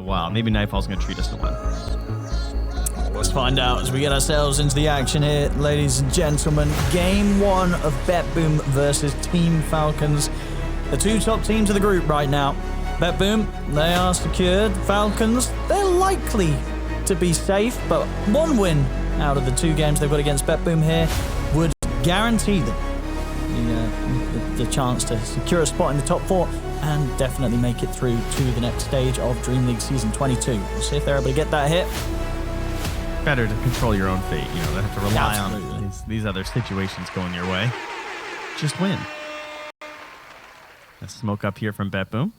while. Maybe Nightfall's going to treat us to one. Let's find out as we get ourselves into the action here, ladies and gentlemen. Game 1 of BetBoom versus Team Falcons. The two top teams of the group right now. BetBoom, they are secured. Falcons, they're likely to be safe, but one win out of the 2 games they've got against BetBoom here would guarantee them the chance to secure a spot in the top 4 and definitely make it through to the next stage of DreamLeague Season 22. We'll see if they're able to get that hit. Better to control your own fate. You know, they have to rely on these other situations going your way. Just win. Let's smoke up here from BetBoom.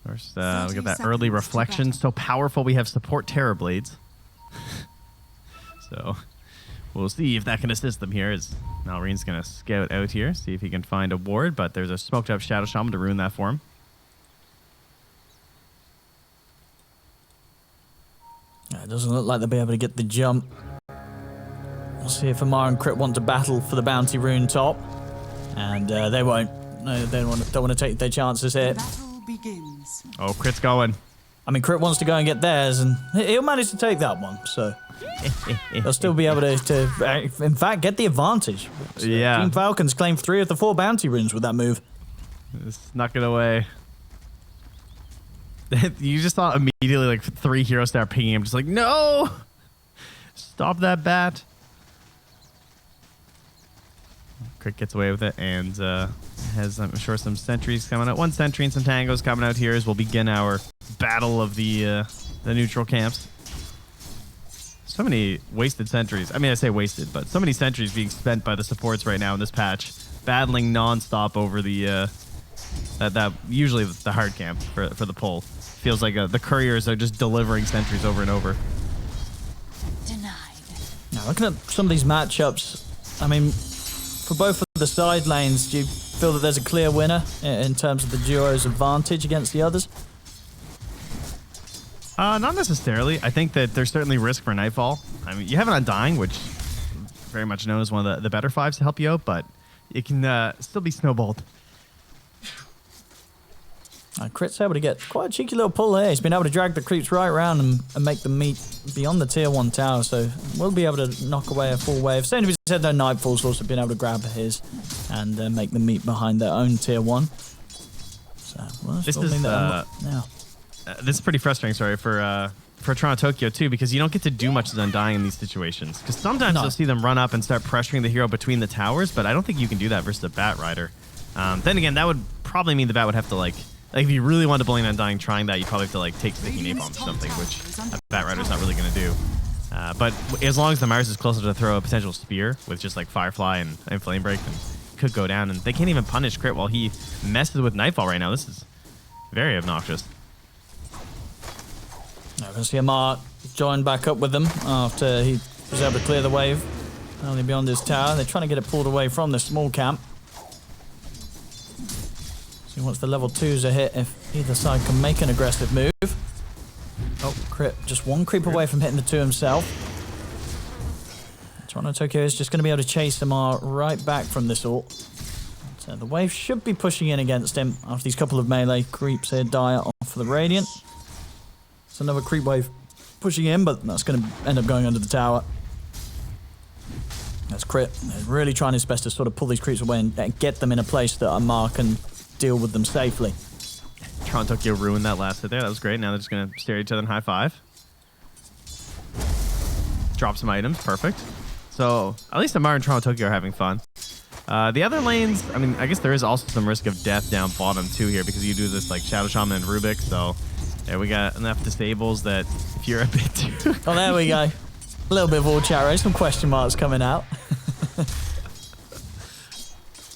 First, we got that early reflection. So powerful, we have support Terrorblades. So we'll see if that can assist them here, as Malreen's going to scout out here, see if he can find a ward, but there's a smoked up Shadow Shaman to ruin that for him. It doesn't look like they'll be able to get the jump. We'll see if Amar and Crit want to battle for the bounty rune top. And they won't. No, they don't want to take their chances here. Oh, Crit's going. I mean, Crit wants to go and get theirs, and he'll manage to take that one, so they'll still be able to in fact, get the advantage. So yeah. Team Falcons claim 3 of the 4 bounty runes with that move. Snuck it away. You just saw immediately like 3 heroes start pinging him, just like, no! Stop that bat. Crit gets away with it and has, I'm sure, some sentries coming out. 1 sentry and some tangos coming out here as we'll begin our battle of the neutral camps. So many wasted sentries. I mean, I say wasted, but so many sentries being spent by the supports right now in this patch, battling non-stop over the that usually the hard camp for the pull. Feels like the couriers are just delivering sentries over and over. Denied. Now, looking at some of these matchups, I mean, for both of the side lanes, do you feel that there's a clear winner in terms of the duo's advantage against the others? Not necessarily. I think that there's certainly risk for Nightfall. I mean, you have an Undying, which very much known as one of the better 5s to help you out, but it can still be snowballed. Crit's able to get quite a cheeky little pull here. He's been able to drag the creeps right around and make them meet beyond the tier 1 tower, so we'll be able to knock away a full wave. Same as we said, though, Nightfall's also been able to grab his and make them meet behind their own tier 1. So, well, this is pretty frustrating, sorry, for Toronto Tokyo too, because you don't get to do much as Undying in these situations. Because sometimes you'll see them run up and start pressuring the hero between the towers, but I don't think you can do that versus a Bat Rider. Then again, that would probably mean the Bat would have to like if you really wanted to bully an Undying trying that, you'd probably have to like take sticky napalm or something, which a Bat Rider's not really going to do. But as long as the Mars is closer to throw a potential spear with just like Firefly and Flame Break, then could go down, and they can't even punish Crit while he messes with Nightfall right now. This is very obnoxious. Now we're going to see Amar join back up with them after he was able to clear the wave only beyond his tower. They're trying to get it pulled away from the small camp. See once the level 2s are hit, if either side can make an aggressive move. Oh, Crit just 1 creep away from hitting the 2 himself. Toronto Tokyo is just going to be able to chase Amar right back from this ult. So the wave should be pushing in against him after these couple of melee creeps here die off for the Radiant. It's another creep wave pushing in, but that's going to end up going under the tower. That's Crit. He's really trying his best to sort of pull these creeps away and get them in a place that Amar can deal with them safely. Toronto Tokyo ruined that last hit there. That was great. Now they're just going to stare at each other and high five. Drop some items. Perfect. So at least Amar and Toronto Tokyo are having fun. The other lanes, I mean, I guess there is also some risk of death down bottom too here because you do this like Shadow Shaman and Rubik. So there we got enough disables that if you're a bit too... Oh, there we go. A little bit of all chat, some question marks coming out.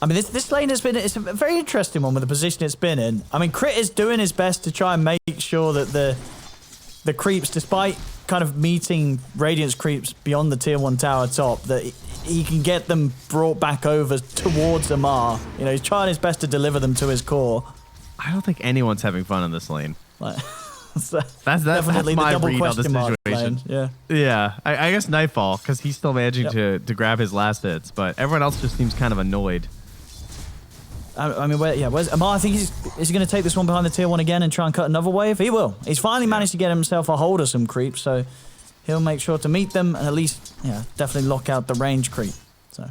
I mean, this lane has been, it's a very interesting one with the position it's been in. I mean, Crit is doing his best to try and make sure that the creeps, despite kind of meeting Radiance creeps beyond the tier 1 tower top, that he can get them brought back over towards Amar. You know, he's trying his best to deliver them to his core. I don't think anyone's having fun in this lane. Like, that's definitely my read on the situation. Yeah. I guess Nightfall, because he's still managing to grab his last hits, but everyone else just seems kind of annoyed. I mean, where's Amar? I think is he going to take this one behind the tier 1 again and try and cut another wave? He will. He's finally managed to get himself a hold of some creeps, so he'll make sure to meet them and at least, definitely lock out the range creep. So,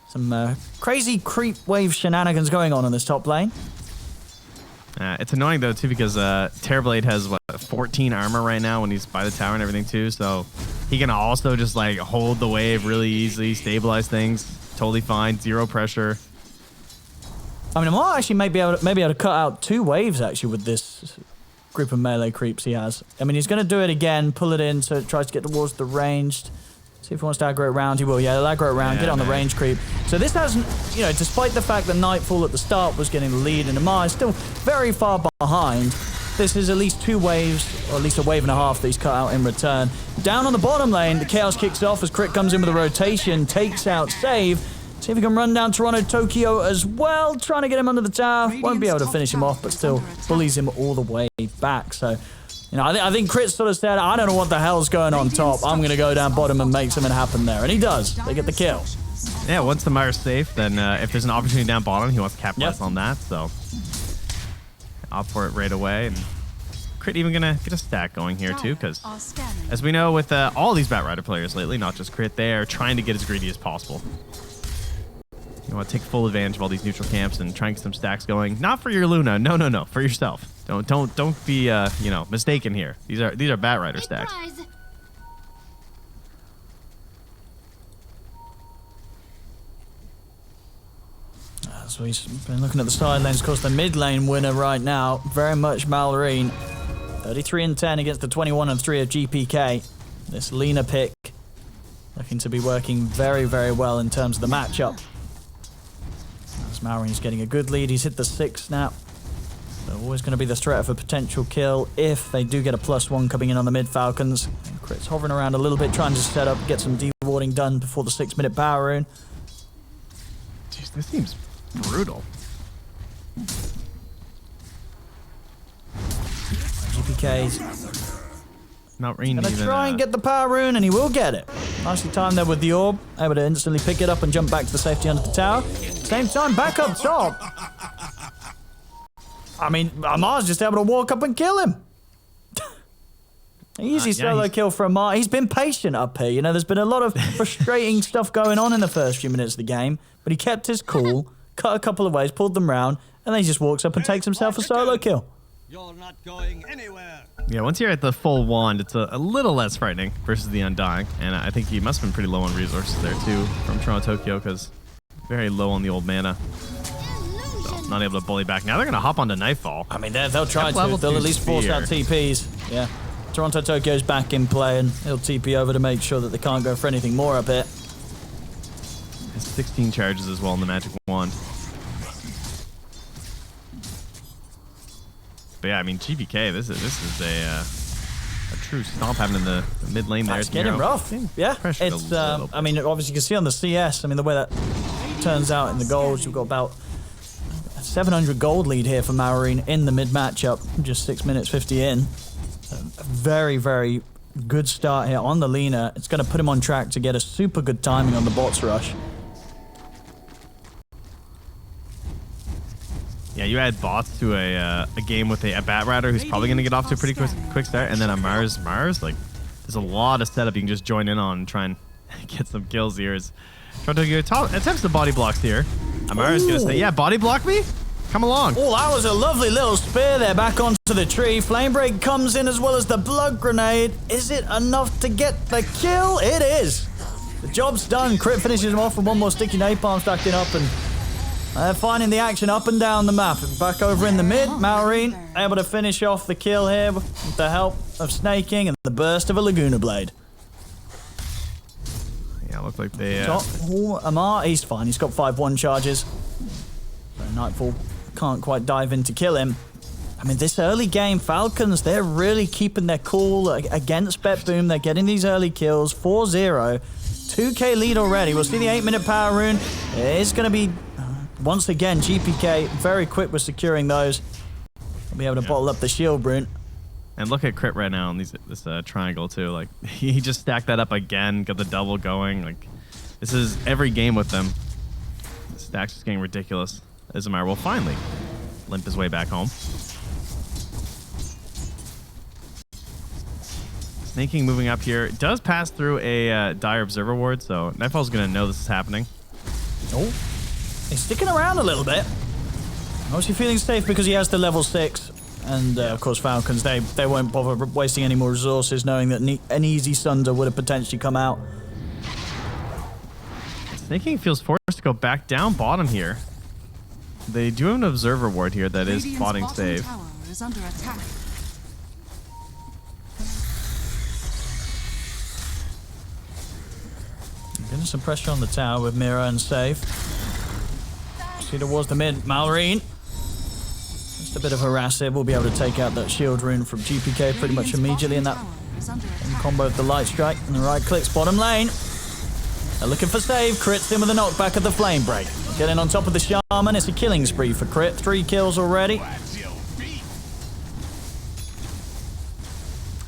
some crazy creep wave shenanigans going on in this top lane. It's annoying, though, too, because Terrorblade has, 14 armor right now when he's by the tower and everything, too, so he can also just, like, hold the wave really easily, stabilize things, totally fine, 0 pressure. I mean, Amar actually may be able to cut out 2 waves, actually, with this group of melee creeps he has. I mean, he's going to do it again, pull it in so it tries to get towards the ranged. See if he wants to aggro it round. He will, he'll aggro it round, get on the range creep. So this hasn't, despite the fact that Nightfall at the start was getting the lead and Amar is still very far behind, this is at least 2 waves, or at least a wave and a half that he's cut out in return. Down on the bottom lane, the Chaos kicks off as Crit comes in with a rotation, takes out Save. See if he can run down Toronto Tokyo as well, trying to get him under the tower. Won't be able to finish him off, but still bullies him all the way back. So, I think Crit sort of said, I don't know what the hell's going on top. I'm going to go down bottom and make something happen there. And he does. They get the kill. Yeah, once the Myra's safe, then if there's an opportunity down bottom, he wants to capitalize on that. So, opt for it right away. And Crit even going to get a stack going here, too, because as we know with all these Batrider players lately, not just Crit, they are trying to get as greedy as possible. You want to take full advantage of all these neutral camps and try and get some stacks going. Not for your Luna, no, for yourself. Don't be mistaken here. These are Batrider stacks. So he's been looking at the side lanes. Of course, the mid lane winner right now, very much Malorine. 33-10 against the 21-3 of GPK. This Lena pick looking to be working very, very well in terms of the matchup. Malorine's getting a good lead. He's hit the 6 snap. So always going to be the threat of a potential kill if they do get a +1 coming in on the mid Falcons. And Crit's hovering around a little bit, trying to set up, get some dewarding done before the 6-minute power rune. Jeez, this seems brutal. GPK's not really gonna try and get the power rune, and he will get it. Nicely timed there with the orb, able to instantly pick it up and jump back to the safety under the tower. Same time, back up top. I mean, Amar's just able to walk up and kill him. Easy solo kill for Amar. He's been patient up here. There's been a lot of frustrating stuff going on in the first few minutes of the game, but he kept his cool, cut a couple of waves, pulled them round, and then he just walks up and takes himself a solo kill. You're not going anywhere. Yeah, once you're at the full wand, it's a little less frightening versus the Undying. And I think he must have been pretty low on resources there, too, from Toronto Tokyo, because very low on the old mana. So, not able to bully back. Now they're going to hop onto Nightfall. I mean, they'll try to. They'll at least force out TPs. Yeah. Toronto Tokyo's back in play, and he'll TP over to make sure that they can't go for anything more up here. Has 16 charges as well in the Magic Wand. But yeah, I mean, GPK, this is a true stomp happening in the mid lane there. It's getting rough. Yeah, it's, I mean, obviously you can see on the CS, I mean, the way that turns out in the golds, you've got about 700 gold lead here for Malorine in the mid matchup, just 6 minutes 50 in. So a very, very good start here on the Lena. It's going to put him on track to get a super good timing on the bots rush. Yeah, you add bots to a game with a Batrider who's probably going to get off to a pretty quick start, and then a Mars, like, there's a lot of setup you can just join in on and try and get some kills here. Toronto attempts the body blocks here. Amara's going to say, yeah, body block me? Come along. Oh, that was a lovely little spear there back onto the tree. Flame Break comes in as well as the blood grenade. Is it enough to get the kill? It is. The job's done. Crit finishes him off with one more sticky napalm stacking up, and they're finding the action up and down the map. Back over in the mid, Malorine able to finish off the kill here with the help of snaking and the burst of a Laguna Blade. Yeah, look like they... Amar, he's fine. He's got 5-1 charges. So Nightfall can't quite dive in to kill him. I mean, this early game, Falcons, they're really keeping their cool against BetBoom. They're getting these early kills. 4-0. 2k lead already. We'll see the 8-minute power rune. It's going to be... Once again, GPK very quick with securing those. We'll be able to bottle up the shield rune. And look at Crit right now on this triangle too. Like, he just stacked that up again, got the double going. Like, this is every game with them. The stack's just getting ridiculous. Izamar will finally limp his way back home. Snaking moving up here. It does pass through a Dire Observer ward, so Nightfall's going to know this is happening. Oh, he's sticking around a little bit. Obviously feeling safe because he has the level 6. And, of course, Falcons, they won't bother wasting any more resources knowing that an easy Sunder would have potentially come out. Snaking feels forced to go back down bottom here. They do have an Observer ward here that is spotting save. Tower is under attack. Getting some pressure on the tower with Mira and Save. See towards the mid. Malrine. Just a bit of harass here. We'll be able to take out that shield rune from GPK pretty much immediately in that combo of the light strike and the right clicks bottom lane. They're looking for Save. Crits in with a knockback of the flame break. Getting on top of the Shaman. It's a killing spree for Crit. 3 kills already.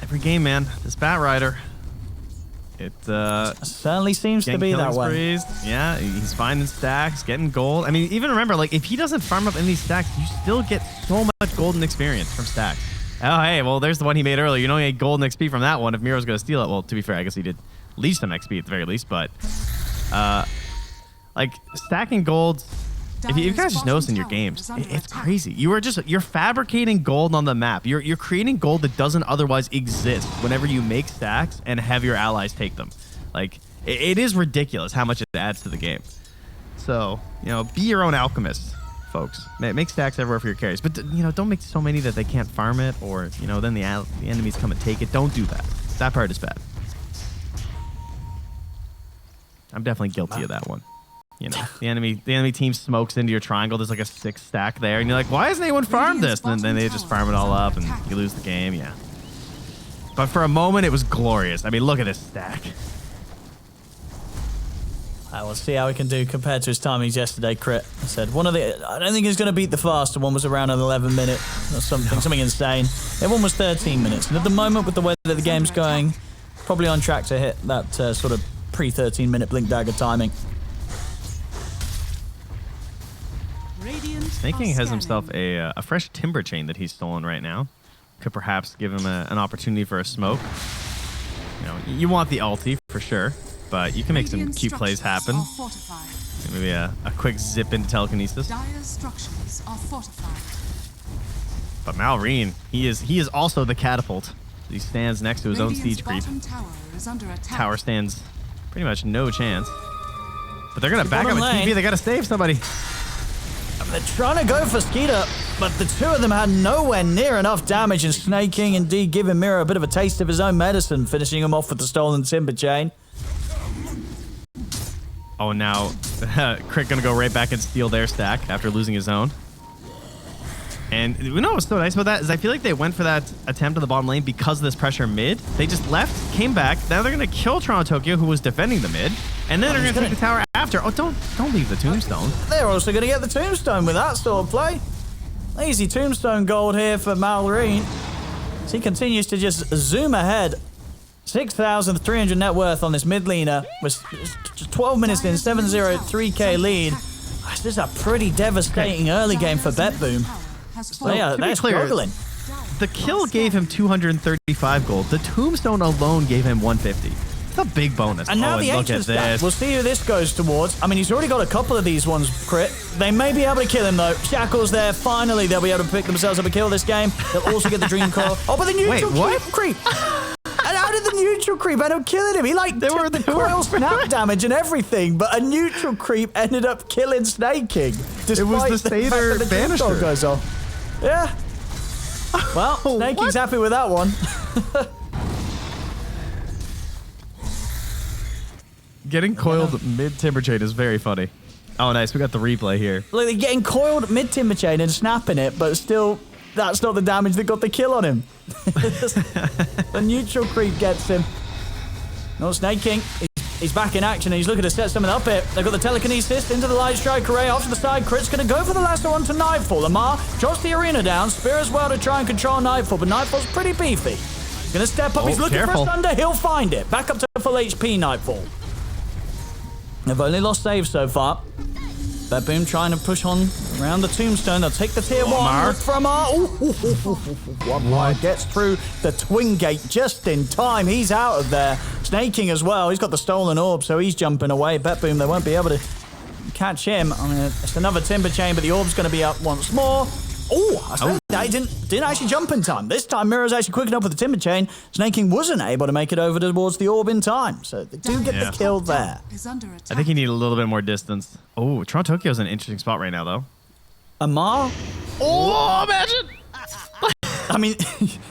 Every game, man. This Bat Rider. It certainly seems to be that way. Yeah, he's finding stacks, getting gold. I mean, even remember, like, if he doesn't farm up any stacks, you still get so much golden experience from stacks. Oh, hey, well, there's the one he made earlier. You know he had golden XP from that one if Miro's going to steal it. Well, to be fair, I guess he did leech some XP at the very least, but like, stacking golds, if you guys just notice in your games, it's crazy. You're fabricating gold on the map. You're creating gold that doesn't otherwise exist whenever you make stacks and have your allies take them. Like, it is ridiculous how much it adds to the game. So, you know, be your own alchemist, folks. Make stacks everywhere for your carries, but you know, don't make so many that they can't farm it, or you know, then the enemies come and take it. Don't do that. That part is bad. I'm definitely guilty of that one. You know, the enemy team smokes into your triangle. There's like a 6 stack there, and you're like, why hasn't anyone farmed this? And then they just farm it all up, and you lose the game. Yeah. But for a moment, it was glorious. I mean, look at this stack. We'll see how he can do compared to his timings yesterday. Crit I said I don't think he's going to beat the faster one. Was around an 11 minute or something insane. The one was 13 minutes, and at the moment, with the way that the game's going, probably on track to hit that sort of pre-13 minute blink dagger timing. Snaking has himself a fresh timber chain that he's stolen right now. Could perhaps give him an opportunity for a smoke. You know, you want the ulti for sure, but you can make some cute plays happen. Maybe a quick zip into telekinesis. But Malrine, he is also the catapult. He stands next to his own siege creep. Tower stands pretty much no chance. But they're gonna back up with TP. They gotta save somebody. They're trying to go for Skeeter, but the two of them had nowhere near enough damage, and Snaking indeed giving Mira a bit of a taste of his own medicine, finishing him off with the stolen timber chain. Oh, now Crit gonna go right back and steal their stack after losing his own. And you know what's so nice about that is I feel like they went for that attempt on the bottom lane because of this pressure mid. They just left, came back. Now they're gonna kill Toronto Tokyo, who was defending the mid, and then they're gonna take the tower after. Oh, don't leave the tombstone. They're also gonna get the tombstone with that sort of play. Easy tombstone gold here for Malrine. As he continues to just zoom ahead. 6,300 net worth on this mid laner. Was 12 minutes in, 7-0, 3k lead. This is a pretty devastating early game for BetBoom. They're struggling. The kill gave him 235 gold. The tombstone alone gave him 150. It's a big bonus. And now the ancient stack. We'll see who this goes towards. I mean, he's already got a couple of these ones, Crit. They may be able to kill him, though. Shackle's there. Finally, they'll be able to pick themselves up a kill this game. They'll also get the Dream Coil. Oh, but the neutral creep. And how did the neutral creep end up killing him? He, like, took the coil snap damage and everything, but a neutral creep ended up killing Snaking. It was the Seder Banisher. Goes off. Yeah. Well, Snaking's happy with that one. Getting coiled mid timber chain is very funny. Oh, nice. We got the replay here. Look, they're getting coiled mid timber chain and snapping it, but still, that's not the damage that got the kill on him. The neutral creep gets him. No, Snaking. He's back in action and he's looking to set something up here. They've got the telekinesis into the light strike array off to the side. Crit's going to go for the last one to Nightfall. Lamar drops the arena down. Spear as well to try and control Nightfall, but Nightfall's pretty beefy. He's going to step up. He's looking for a thunder. He'll find it. Back up to full HP Nightfall. They've only lost saves so far. BetBoom trying to push on around the tombstone. They'll take the tier 1 look from Amar. Gets through the twin gate just in time. He's out of there. Snaking as well. He's got the stolen orb, so he's jumping away. BetBoom, they won't be able to catch him. I mean, it's another timber chain, but the orb's going to be up once more. He didn't actually jump in time. This time, Miro's actually quick enough with the timber chain. Snaking wasn't able to make it over towards the orb in time, so they do get the kill there. I think he needed a little bit more distance. Oh, Toronto Tokyo's in an interesting spot right now, though. Amar? Oh, imagine! I mean,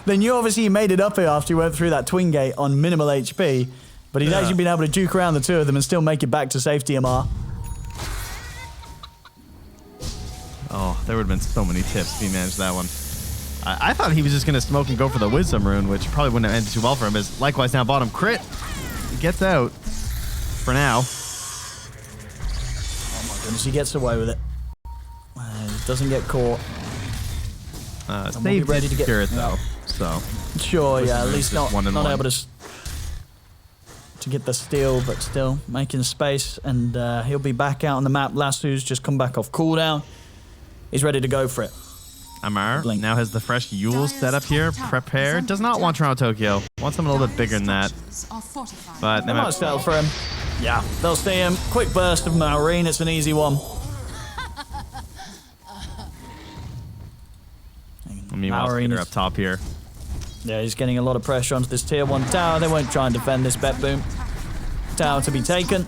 they knew obviously he made it up here after he went through that twin gate on minimal HP, but he'd actually been able to juke around the two of them and still make it back to safety, Amar. Oh, there would have been so many tips if he managed that one. I thought he was just going to smoke and go for the Wisdom Rune, which probably wouldn't have ended too well for him. As likewise down bottom, crit. He gets out for now. Oh my goodness, he gets away with it. Doesn't get caught. Save ready to get it though. So sure, yeah, at least not able to get the steal, but still making space, and he'll be back out on the map. Lasu's just come back off cooldown. He's ready to go for it. Amar now has the fresh Yule set up here, prepared. Does not want Toronto Tokyo. Wants something a little bit bigger than that. But they might settle for him. Yeah, they'll see him. Quick burst of Marine. It's an easy one. Meanwhile, Skater up top here. Yeah, he's getting a lot of pressure onto this tier 1 tower. They won't try and defend this BetBoom. Tower to be taken.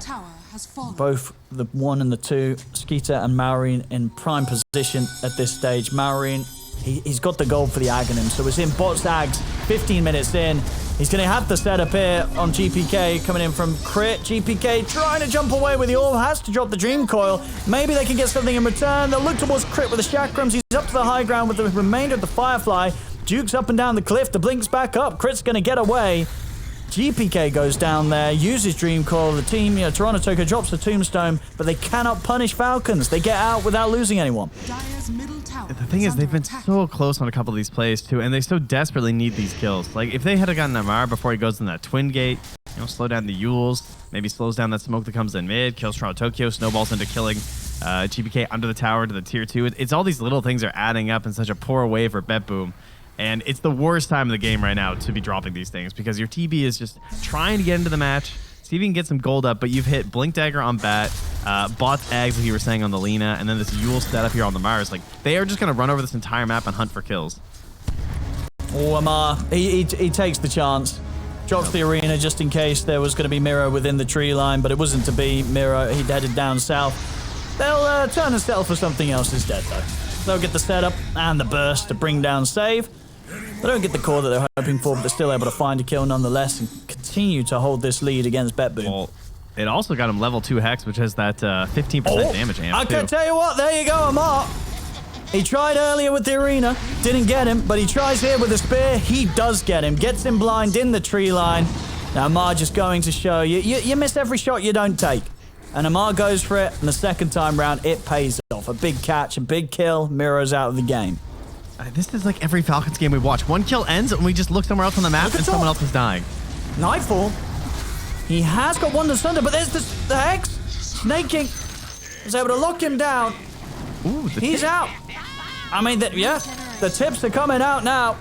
Both the 1 and the 2, Skeeter and Maureen in prime position at this stage. Maureen, he's got the gold for the Aghanim, so it's in bot Zags, 15 minutes in. He's going to have the setup here on GPK, coming in from Crit. GPK trying to jump away with the orb, has to drop the Dream Coil. Maybe they can get something in return. They'll look towards Crit with the Chakrams. He's up to the high ground with the remainder of the Firefly. Dukes up and down the cliff. The Blink's back up. Crit's going to get away. GPK goes down there, uses Dream Coil. The team, Toronto Tokyo drops the Tombstone, but they cannot punish Falcons. They get out without losing anyone. The thing is, they've been so close on a couple of these plays, too, and they so desperately need these kills. Like, if they had gotten Amar before he goes in that twin gate, slow down the Yules, maybe slows down that smoke that comes in mid, kills Toronto Tokyo, snowballs into killing GPK under the tower to the tier 2. It's all these little things are adding up in such a poor way for BetBoom. And it's the worst time of the game right now to be dropping these things because your TB is just trying to get into the match, see if you can get some gold up, but you've hit Blink Dagger on Bat, Bot's Ags, like you were saying, on the Lina, and then this Yule setup here on the Mars. Like, they are just going to run over this entire map and hunt for kills. Oh, Amar, he takes the chance. Drops the arena just in case there was going to be Miro within the tree line, but it wasn't to be. Miro, he'd headed down south. They'll turn and settle for something else instead, though. They'll get the setup and the burst to bring down save. They don't get the core that they're hoping for, but they're still able to find a kill nonetheless and continue to hold this lead against BetBoom. Well, it also got him level 2 Hex, which has that 15% damage amp, I can tell you what, there you go, Amar. He tried earlier with the arena, didn't get him, but he tries here with the spear. He does get him, gets him blind in the tree line. Now, Amar just going to show you, you miss every shot you don't take. And Amar goes for it, and the second time round, it pays off. A big catch, a big kill, Miro's out of the game. This is like every Falcons game we watch. One kill ends, and we just look somewhere else on the map, and someone else is dying. Nightfall. He has got Wonder Thunder, but there's the Hex. Snaking is able to lock him down. Ooh, he's out. I mean, the tips are coming out now.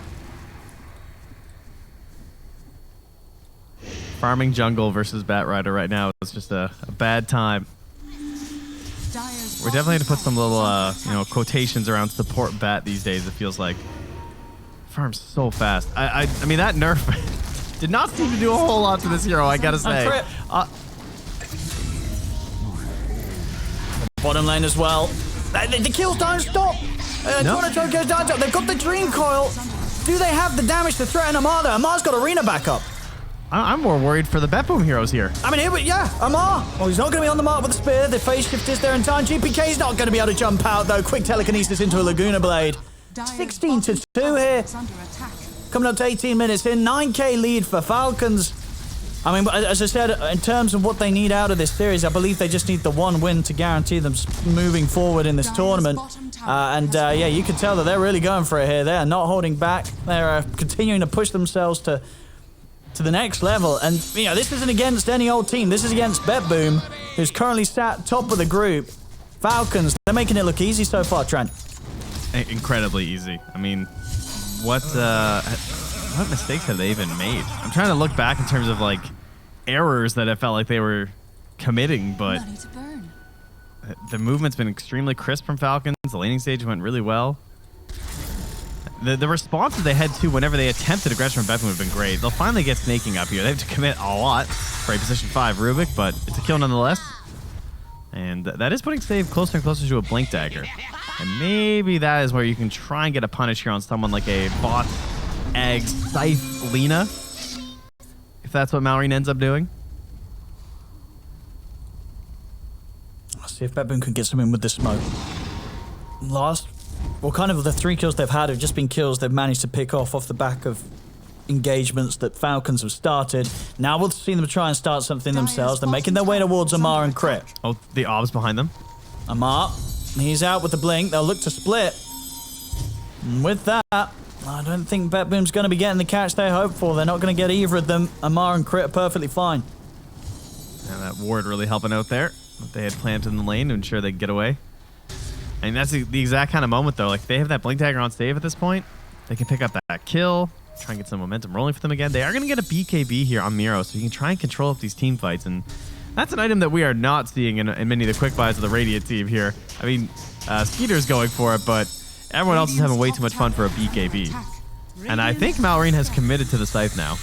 Farming jungle versus Bat Rider right now is just a bad time. We're definitely going to put some little, quotations around support Bat these days, it feels like. Farms so fast. I mean, that nerf did not seem to do a whole lot to this hero, I gotta say. Bottom lane as well. The kills don't stop. Toronto Tokyo's down. They've got the Dream Coil. Do they have the damage to threaten Amar, though? Amar's got arena backup. I'm more worried for the BetBoom heroes here. I mean, Amar. Well, he's not going to be on the mark with the spear. The phase shift is there in time. GPK's not going to be able to jump out, though. Quick telekinesis into a Laguna Blade. 16-2 here. Coming up to 18 minutes in. 9k lead for Falcons. I mean, as I said, in terms of what they need out of this series, I believe they just need the one win to guarantee them moving forward in this tournament. You can tell that they're really going for it here. They're not holding back. They're continuing to push themselves to the next level. And, this isn't against any old team. This is against BetBoom, who's currently sat top of the group. Falcons, they're making it look easy so far, Trent. Incredibly easy. I mean, what mistakes have they even made? I'm trying to look back in terms of like errors that I felt like they were committing, but Money to burn. the movement's been extremely crisp from Falcons. The laning stage went really well. The responses they had to whenever they attempted aggression from BetBoom have been great. They'll finally get snaking up here. They have to commit a lot for a position 5 Rubik, but it's a kill nonetheless. And that is putting Save closer and closer to a Blink Dagger. And maybe that is where you can try and get a punish here on someone like a Bot, Egg, Scythe, Lina. If that's what Malrine ends up doing. Let's see if BetBoom can get something with this smoke. Kind of the 3 kills they've had have just been kills they've managed to pick off the back of engagements that Falcons have started. Now we'll see them try and start something themselves. They're making their way towards Amar and Crit. Oh, the Obs behind them. Amar, he's out with the blink. They'll look to split. And with that, I don't think BetBoom's going to be getting the catch they hope for. They're not going to get either of them. Amar and Crit are perfectly fine. Yeah, that ward really helping out there. What they had planted in the lane to ensure they could get away. I mean, that's the exact kind of moment, though. Like, if they have that Blink Dagger on save at this point, they can pick up that kill, try and get some momentum rolling for them again. They are going to get a BKB here on Miro, so you can try and control up these team fights. And that's an item that we are not seeing in many of the quick buys of the Radiant team here. I mean, Skeeter's going for it, but everyone else is having way too much fun for a BKB. And I think Malrine has committed to the Scythe now.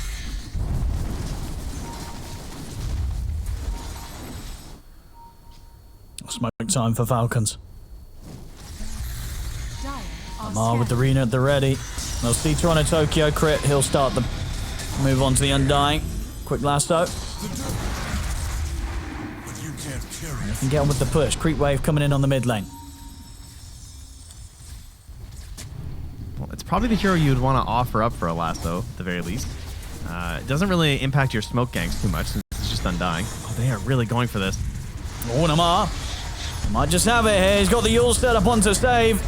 Smoke time for Falcons. Amar with the Rena at the ready. They'll see Toronto Tokyo Crit. He'll start the move on to the Undying. Quick lasso. They can get on with the push. Creep wave coming in on the mid lane. Well, it's probably the hero you'd want to offer up for a lasso, at the very least. It doesn't really impact your smoke ganks too much since it's just Undying. Oh, they are really going for this. Oh, and Amar. Might just have it here. He's got the Yule set up onto save.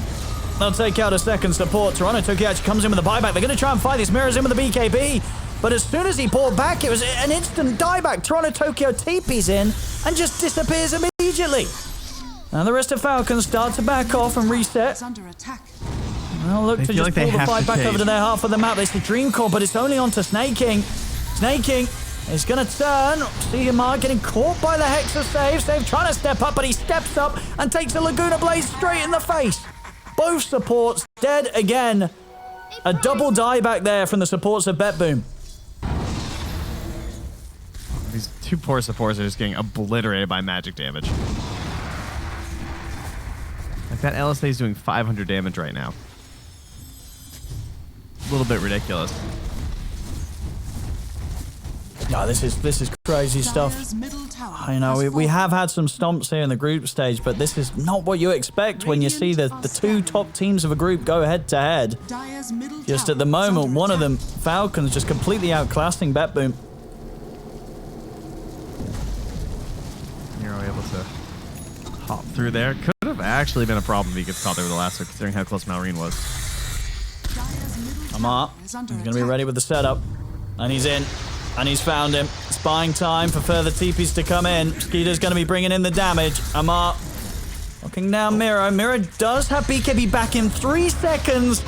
They'll take out a second support. Toronto Tokyo actually comes in with a buyback. They're going to try and fight this. Mirrors in with the BKB. But as soon as he pulled back, it was an instant dieback. Toronto Tokyo TP's in and just disappears immediately. Now the rest of Falcons start to back off and reset. Under attack. Well, look They to feel just like they pull the have fight to back chase. over to their half of the map. It's the Dream Core, but it's only on to Snaking. Snaking is going to turn. See Amar getting caught by the Hexa save. Save trying to step up, but he steps up and takes a Laguna Blaze straight in the face. Both supports dead again. A double dieback there from the supports of BetBoom. These two poor supports are just getting obliterated by magic damage. Like, that LSA is doing 500 damage right now. A little bit ridiculous. No, this is crazy stuff. I know we have had some stomps here in the group stage, but this is not what you expect when you see the 2 top teams of a group go head to head. Just at the moment, one of them, Falcons, just completely outclassing BetBoom. Nero able to hop through there. Could have actually been a problem if he gets caught there with the lasso, considering how close Malrine was. Amar, he's going to be ready with the setup. And he's in. And he's found him. It's buying time for further TPs to come in. Skeeter's going to be bringing in the damage. Amar looking down Miro. Miro does have BKB back in 3 seconds.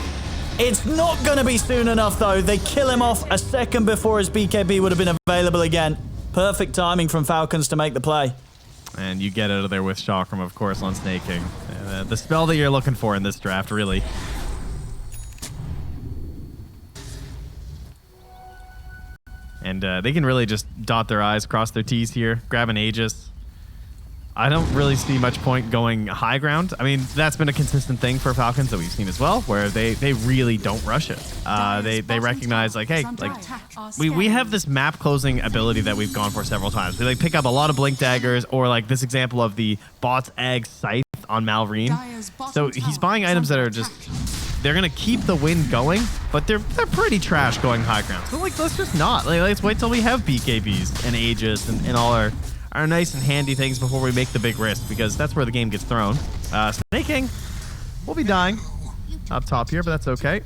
It's not going to be soon enough, though. They kill him off a second before his BKB would have been available again. Perfect timing from Falcons to make the play. And you get out of there with Chakram, of course, on Snaking. The spell that you're looking for in this draft, really. And they can really just dot their I's, cross their T's here, grab an Aegis. I don't really see much point going high ground. I mean, that's been a consistent thing for Falcons that we've seen as well, where they really don't rush it. They recognize, like, hey, like we have this map closing ability that we've gone for several times. We like pick up a lot of Blink Daggers, or like this example of the Bot's Egg Scythe on Malrine. So he's buying items that are just, they're gonna keep the win going, but they're pretty trash going high ground. So like, let's just not. Like, let's wait till we have BKBs and Aegis and all our nice and handy things before we make the big risk, because that's where the game gets thrown. Snaking will be dying up top here, but that's okay.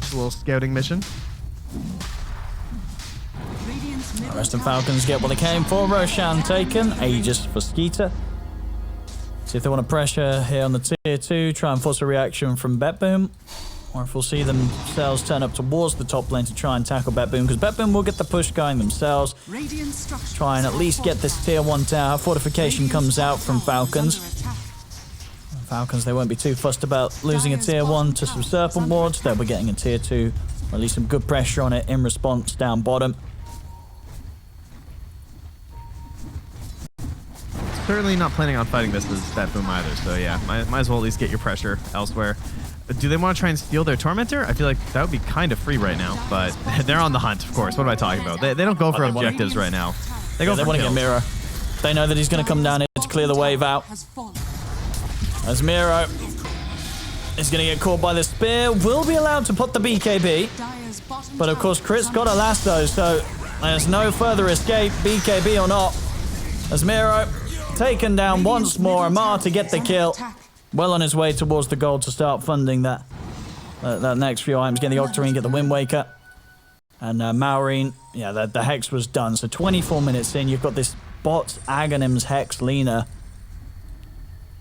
Just a little scouting mission. The rest of Falcons get what they came for. Roshan taken. Aegis for Skeeter. See if they want to pressure here on the tier 2, try and force a reaction from BetBoom, or if we'll see themselves turn up towards the top lane to try and tackle BetBoom, because BetBoom will get the push going themselves. Try and at least get this tier 1 tower. Fortification comes out from Falcons. Falcons, they won't be too fussed about losing a tier 1 to some Serpent Wards. They'll be getting a tier 2, or at least some good pressure on it in response down bottom. Certainly not planning on fighting this as BetBoom either, so yeah, might as well at least get your pressure elsewhere. Do they want to try and steal their Tormentor? I feel like that would be kind of free right now, but they're on the hunt, of course. What am I talking about? They don't go for objectives right now. They go for want to get Miro. They know that he's going to come down here to clear the wave out. As Miro is going to get caught by the spear, will be allowed to put the BKB, but of course Crit's got a lasso, so there's no further escape, BKB or not. As Miro taken down once more, Amar to get the kill. Well on his way towards the goal to start funding that next few items. Get the Octarine, get the Wind Waker. And Maureen, yeah, the Hex was done. So 24 minutes in, you've got this bot Aghanim's Hex Lina.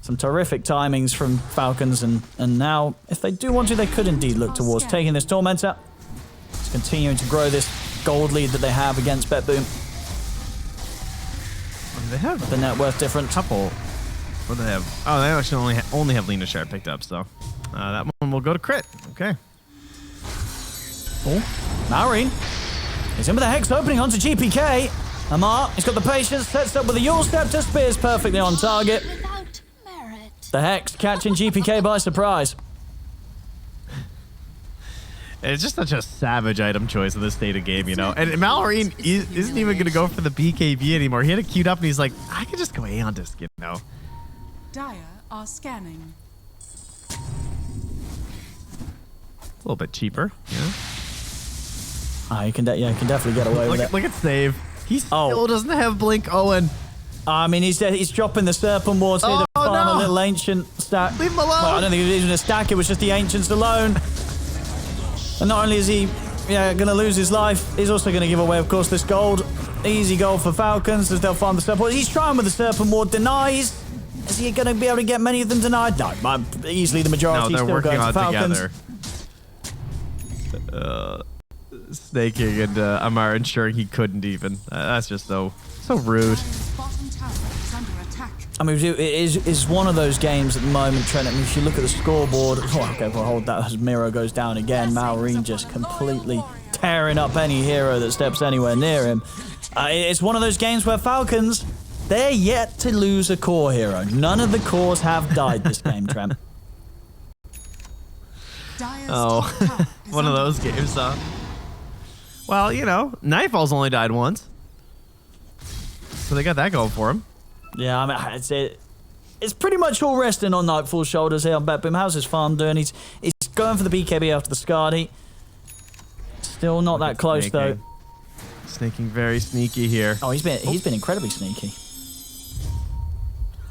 Some terrific timings from Falcons, and now, if they do want to, they could indeed look towards taking this Tormentor. It's continuing to grow this gold lead that they have against BetBoom. They have the net worth difference. Couple. What do they have? Oh, they actually only have Lina Shard picked up, so that one will go to Crit. Okay. Oh, Maureen. He's in with the Hex opening onto GPK. Amar, he's got the patience, sets up with a Yule Scepter, spears perfectly on target. Without merit. The Hex catching GPK by surprise. It's just such a savage item choice in this state of game, you know? And Malorine isn't even going to go for the BKB anymore. He had it queued up and he's like, I could just go Aeon Disc, you know? Dire are scanning. A little bit cheaper, yeah. You can definitely get away with it. Look at save. He still doesn't have Blink Owen. I mean, he's dropping the Serpent Wards here to farm a little Ancient stack. Leave him alone. Well, I don't think it was even a stack. It was just the Ancients alone. And not only is he going to lose his life, he's also going to give away, of course, this gold. Easy goal for Falcons as they'll farm the Serpent Ward. He's trying with the Serpent Ward. Denies. Is he going to be able to get many of them denied? No, easily the majority still going to Falcons. Together. Snaking and Amar ensuring he couldn't even. That's just so rude. I mean, it is one of those games at the moment, Trent. I mean, if you look at the scoreboard, okay, we'll hold that as Miro goes down again. Maureen just completely tearing up any hero that steps anywhere near him. It's one of those games where Falcons, they're yet to lose a core hero. None of the cores have died this game, Trent. Oh, one of those games, huh? Well, you know, Nightfall's only died once. So they got that going for him. Yeah, I mean, it's pretty much all resting on Nightfall's shoulders here on BetBoom. How's his farm doing? He's going for the BKB after the Skadi. Still not that close, though. Snaking very sneaky here. Oh, he's been incredibly sneaky.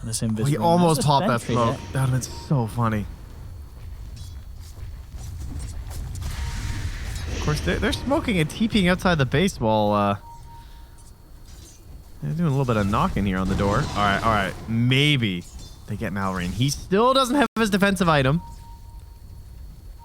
This he almost popped that smoke. That would have been so funny. Of course, they're smoking and TPing outside the base while they're doing a little bit of knocking here on the door. All right. Maybe they get Malorine. He still doesn't have his defensive item.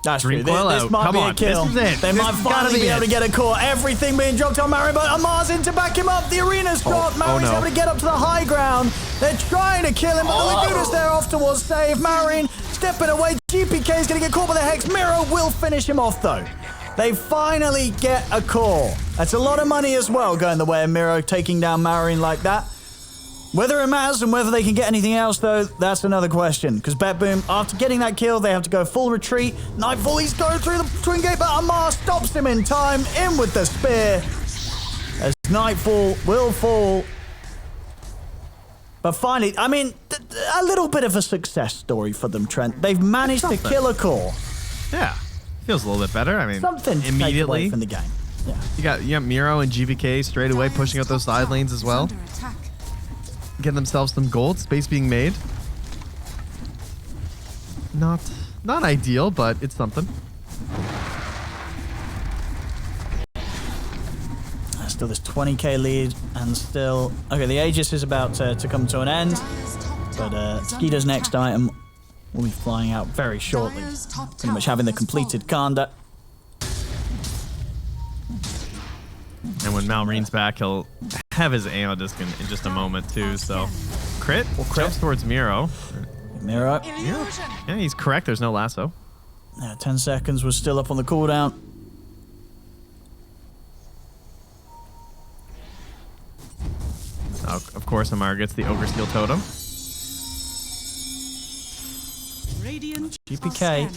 That's true. This might be a kill. They might finally be able to get a core. Everything being dropped on Maureen, but Amar's in to back him up. The arena's dropped. Maureen's able to get up to the high ground. They're trying to kill him, but the Laguna's there off towards save. Maureen stepping away. GPK is going to get caught by the Hex. Miro will finish him off, though. They finally get a core. That's a lot of money as well, going the way of Miro taking down Maureen like that. Whether it matters and whether they can get anything else, though, that's another question. Because BetBoom, after getting that kill, they have to go full retreat. Nightfall, he's going through the twin gate, but Amar stops him in time. In with the spear. As Nightfall will fall. But finally, I mean, a little bit of a success story for them, Trent. They've managed to kill a core. Yeah. Feels a little bit better. I mean, something to take away from the game. Yeah. You got Miro and GBK straight away pushing out those side lanes as well. Getting themselves some gold. Space being made. Not ideal, but it's something. Still this 20k lead, and still... Okay, the Aegis is about to come to an end. But Skeeter's next item will be flying out very shortly. Pretty much having the completed Kanda. And when Malreen's back, he'll have his Aeon Disc in just a moment too. So crit jumps towards Miro. Miro. Yeah, he's correct. There's no lasso. Yeah, 10 seconds was still up on the cooldown. Of course, Amara gets the Ogre Steel Totem. GPK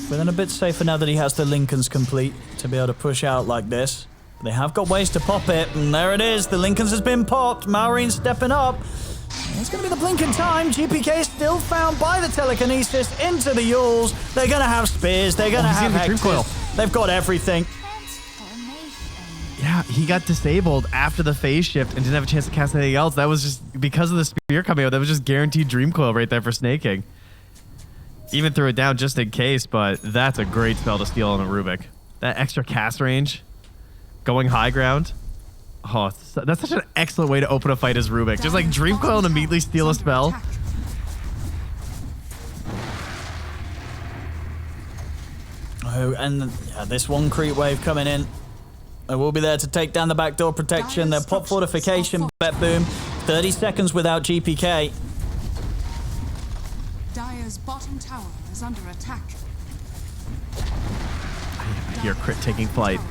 feeling a bit safer now that he has the Lincolns complete to be able to push out like this. They have got ways to pop it, and there it is. The Lincolns has been popped. Malreen's stepping up. It's going to be the blink in time. GPK still found by the telekinesis into the Yules. They're going to have spears. They're going to have hexes. They've got everything. Yeah, he got disabled after the phase shift and didn't have a chance to cast anything else. That was just because of the spear coming out. That was just guaranteed Dream Coil right there for Snake King. Even threw it down just in case, but that's a great spell to steal on a Rubik. That extra cast range, going high ground. Oh, that's such an excellent way to open a fight as Rubik. Just like Dream Coil and immediately steal a spell. Oh, and yeah, this one creep wave coming in. They will be there to take down the backdoor protection. Their pop fortification, BetBoom. 30 seconds without GPK. Dire's bottom tower is under attack. I hear Crit taking flight.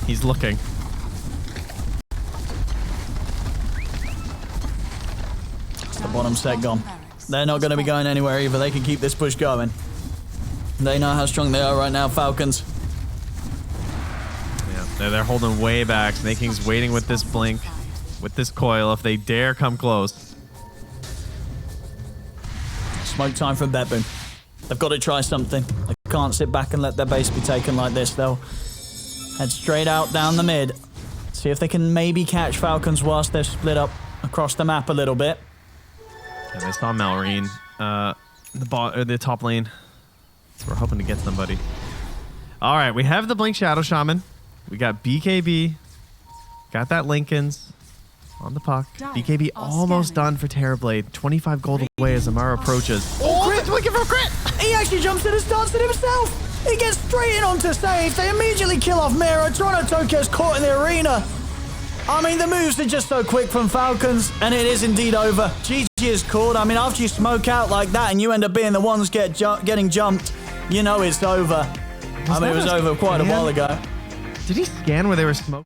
He's looking. The bottom set gone. They're not going to be going anywhere either. They can keep this push going. They know how strong they are right now, Falcons. Yeah, they're holding way back. Snake King's waiting with this blink, with this coil, if they dare come close. Smoke time from BetBoom. They've got to try something. They can't sit back and let their base be taken like this. They'll head straight out down the mid. See if they can maybe catch Falcons whilst they're split up across the map a little bit. Yeah, they saw Malreen, the top lane. So we're hoping to get somebody. All right, we have the Blink Shadow Shaman. We got BKB. Got that Lincoln's on the puck. BKB almost done for Terrorblade. 25 gold away as Amara approaches. Oh, Crit! Looking for Crit! He actually jumps in and starts it himself. He gets straight in onto save. They immediately kill off Miro. Toronto Tokyo's caught in the arena. I mean, the moves are just so quick from Falcons, and it is indeed over. GG is called. I mean, after you smoke out like that and you end up being the ones getting jumped, you know it's over. I mean, it was over quite a while ago. Did he scan where they were smoking?